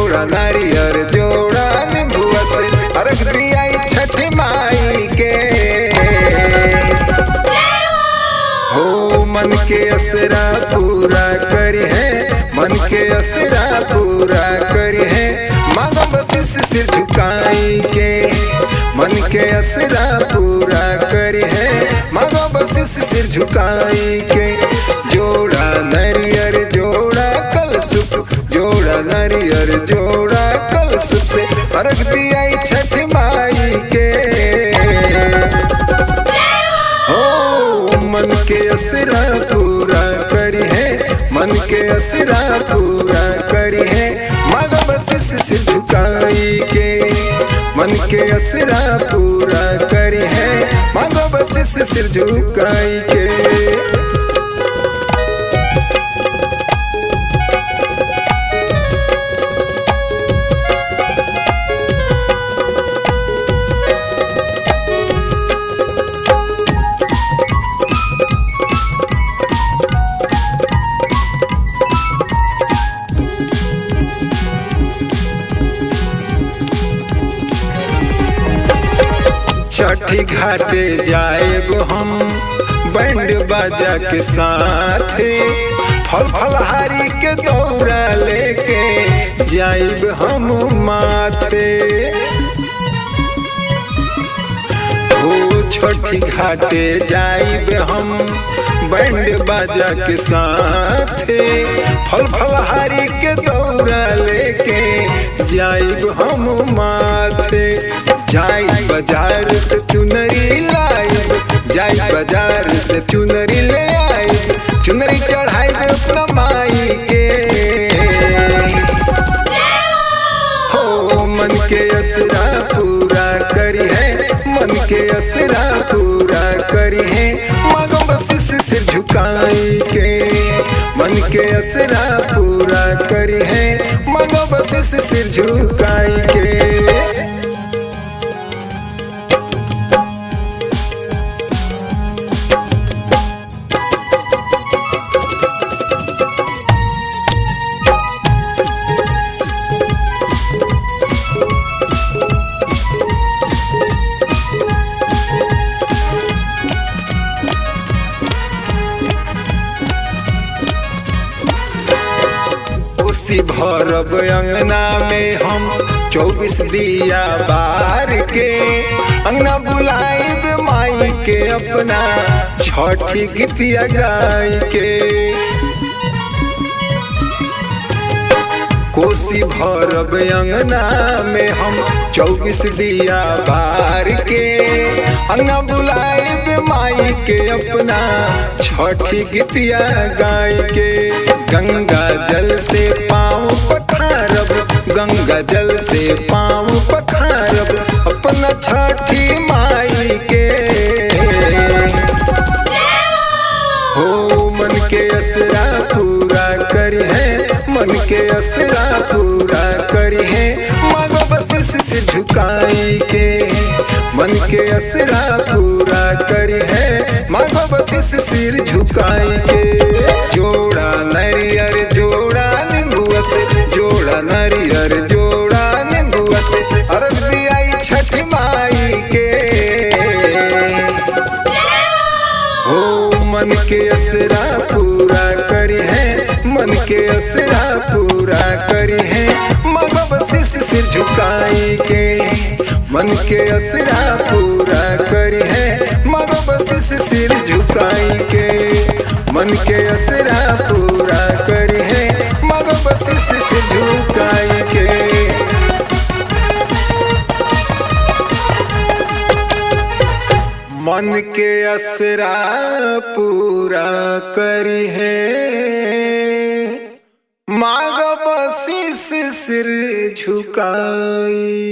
जोड़ा नारियर जोड़ा नींबुआ से अर्घ दिया छठी माई के। हो मन के असरा पूरा करी है, मन के असरा पूरा करी है, मांगो बस सिर झुकाई के। मन के असरा पूरा करी है, मांगो बस सिर झुकाई के। जोड़ा नारियर जोड़ा कलशुप, जोड़ा नारियर जोड़ा कलशुप से अर्घ दिया छठी माई के। मन के असरा पूरा करी है, मन के असरा पूरा करी है, मांगो बस सिर झुकाई के। मन के असरा पूरा करी है, मांगो बस सिर झुकाई के। छठी घाटे जाएब हम बैंड बाजा के साथ, फल फलहारी के दौरा लेके जाइब हम माथे। हो छठी घाटे जाइब हम बैंड बाजा के साथ, फल फलहारी के दौरा लेके जाइब हम माथे। जाई बाजार से चुनरी लाइब, जाई बाजार से चुनरी ले आई, चुनरी चढ़ाई अपना माई के। हो मन के असरा पूरा करी है, मन के असरा पूरा करी है, मांगो बस सिर झुकाई के। मन के असरा पूरा करी है, मांगो बस सिर झुकाई के। कोसी भरब अंगना में हम 24 दिया बार के, अंगना बुलाइब माई के अपना छठी गीतिया गाय के। कोसी भरब अंगना में हम 24 दिया बार के, अंगना बुलाइब माई के अपना छठी गीतिया गाय के। गंगा जल से पाँव पखारब, गंगा जल से पाँव पखारब अपना छठी माई के। हो मन के असरा पूरा करी है, मन के असरा पूरा करी है, मांगो बस सिर झुकाई के। मन के असरा पूरा करी है, मांगो बस सिर झुकाई के। जोड़ा नारियर जोड़ा नींबुआ से, जोड़ा नारियर जोड़ा नींबुआ से अर्घ दिया छठी माई के। हो मन के असरा पूरा करी है, मन के असरा पूरा करी है, मांगो बस सिर झुकाई के। मन के असरा पूरा करी है, मांगो बस सिर झुकाई के। मन के असरा पूरा करी है, मांगो बस सिर झुकाई के। मन के असरा पूरा करी है, मांगो बस सिर झुकाई।